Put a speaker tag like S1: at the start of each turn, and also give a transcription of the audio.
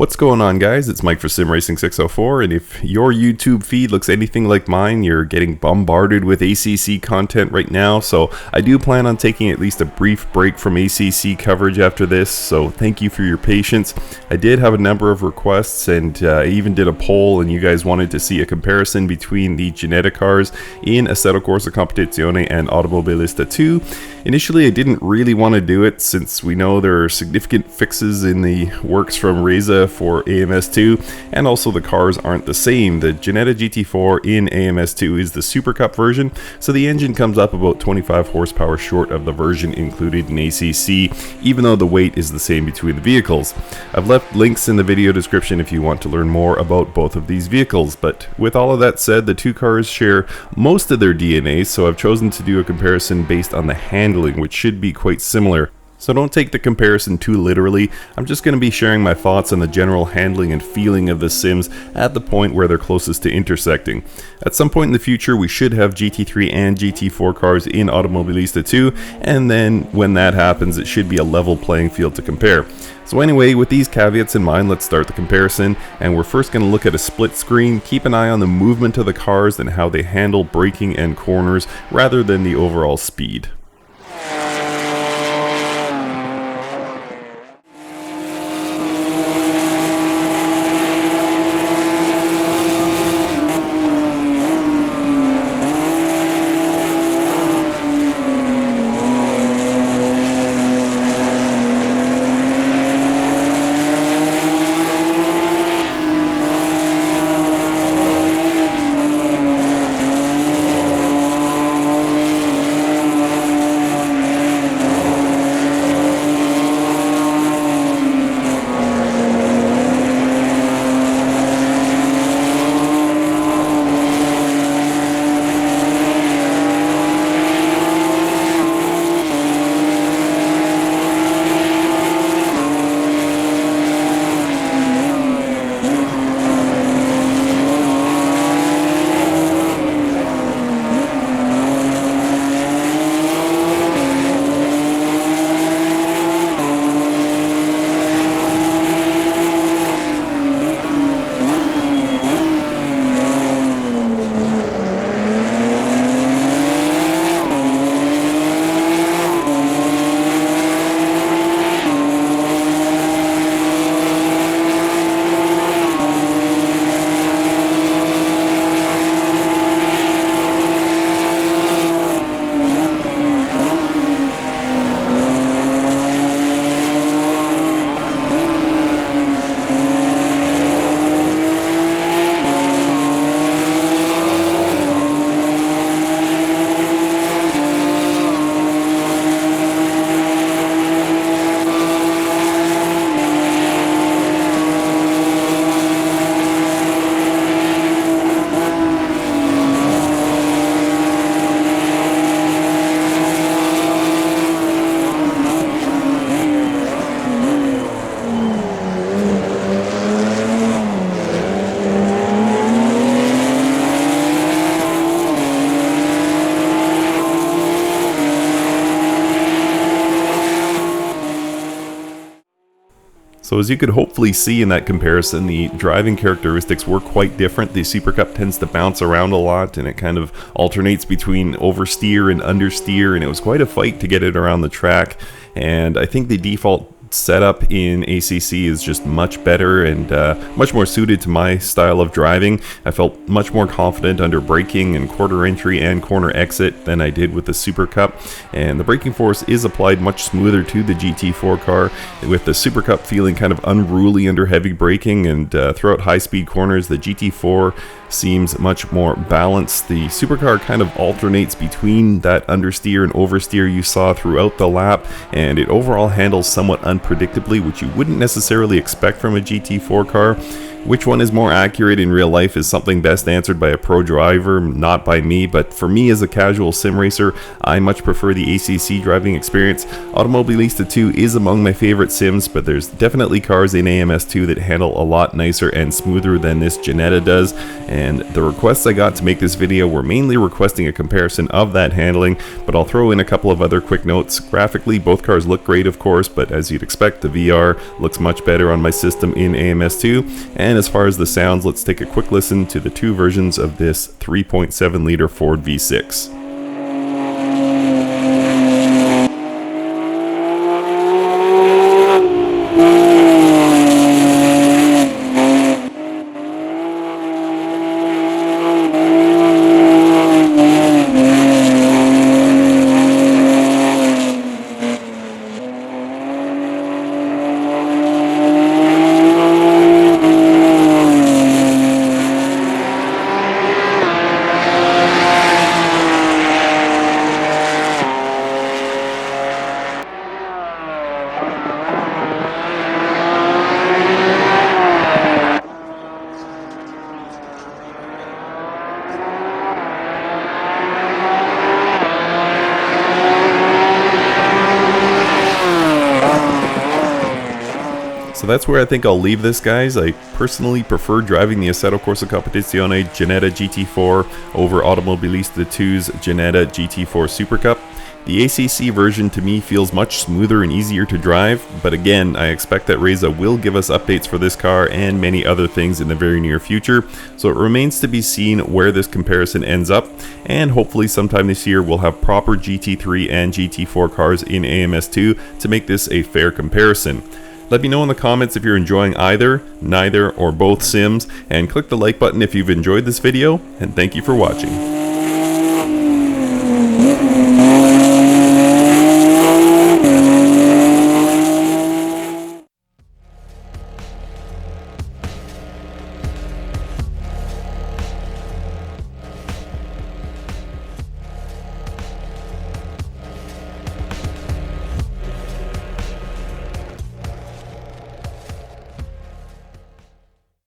S1: What's going on, guys? It's Mike for SimRacing604, and if your YouTube feed looks anything like mine, you're getting bombarded with ACC content right now, so I do plan on taking at least a brief break from ACC coverage after this, so thank you for your patience. I did have a number of requests, and I even did a poll, and you guys wanted to see a comparison between the Ginetta cars in Assetto Corsa Competizione and Automobilista 2. Initially, I didn't really want to do it, since we know there are significant fixes in the works from Reza for AMS2, and also the cars aren't the same. The Ginetta GT4 in AMS2 is the Supercup version, so the engine comes up about 25 horsepower short of the version included in ACC, even though the weight is the same between the vehicles. I've left links in the video description if you want to learn more about both of these vehicles, but with all of that said, the two cars share most of their DNA, so I've chosen to do a comparison based on the handling, which should be quite similar. So don't take the comparison too literally. I'm just going to be sharing my thoughts on the general handling and feeling of the Sims at the point where they're closest to intersecting. At some point in the future, we should have GT3 and GT4 cars in Automobilista 2, and then when that happens, it should be a level playing field to compare. So anyway, with these caveats in mind, let's start the comparison, and we're first going to look at a split screen. Keep an eye on the movement of the cars and how they handle braking and corners rather than the overall speed. So as you could hopefully see in that comparison, the driving characteristics were quite different. The Supercup tends to bounce around a lot, and it kind of alternates between oversteer and understeer, and it was quite a fight to get it around the track. And I think the default setup in ACC is just much better and much more suited to my style of driving. I felt much more confident under braking and quarter entry and corner exit than I did with the Supercup, and the braking force is applied much smoother to the GT4 car, with the Supercup feeling kind of unruly under heavy braking, and throughout high-speed corners the GT4 seems much more balanced. The supercar kind of alternates between that understeer and oversteer you saw throughout the lap, and it overall handles somewhat unpredictably, which you wouldn't necessarily expect from a GT4 car. Which one is more accurate in real life is something best answered by a pro driver, not by me, but for me as a casual sim racer, I much prefer the ACC driving experience. Automobilista 2 is among my favorite sims, but there's definitely cars in AMS2 that handle a lot nicer and smoother than this Ginetta does, and the requests I got to make this video were mainly requesting a comparison of that handling, but I'll throw in a couple of other quick notes. Graphically, both cars look great of course, but as you'd expect, the VR looks much better on my system in AMS2, and as far as the sounds, let's take a quick listen to the two versions of this 3.7 liter Ford V6. So that's where I think I'll leave this, guys. I personally prefer driving the Assetto Corsa Competizione Ginetta GT4 over Automobilista 2's Ginetta GT4 Supercup. The ACC version to me feels much smoother and easier to drive, but again, I expect that Reza will give us updates for this car and many other things in the very near future, so it remains to be seen where this comparison ends up, and hopefully sometime this year we'll have proper GT3 and GT4 cars in AMS2 to make this a fair comparison. Let me know in the comments if you're enjoying either, neither, or both sims, and click the like button if you've enjoyed this video, and thank you for watching.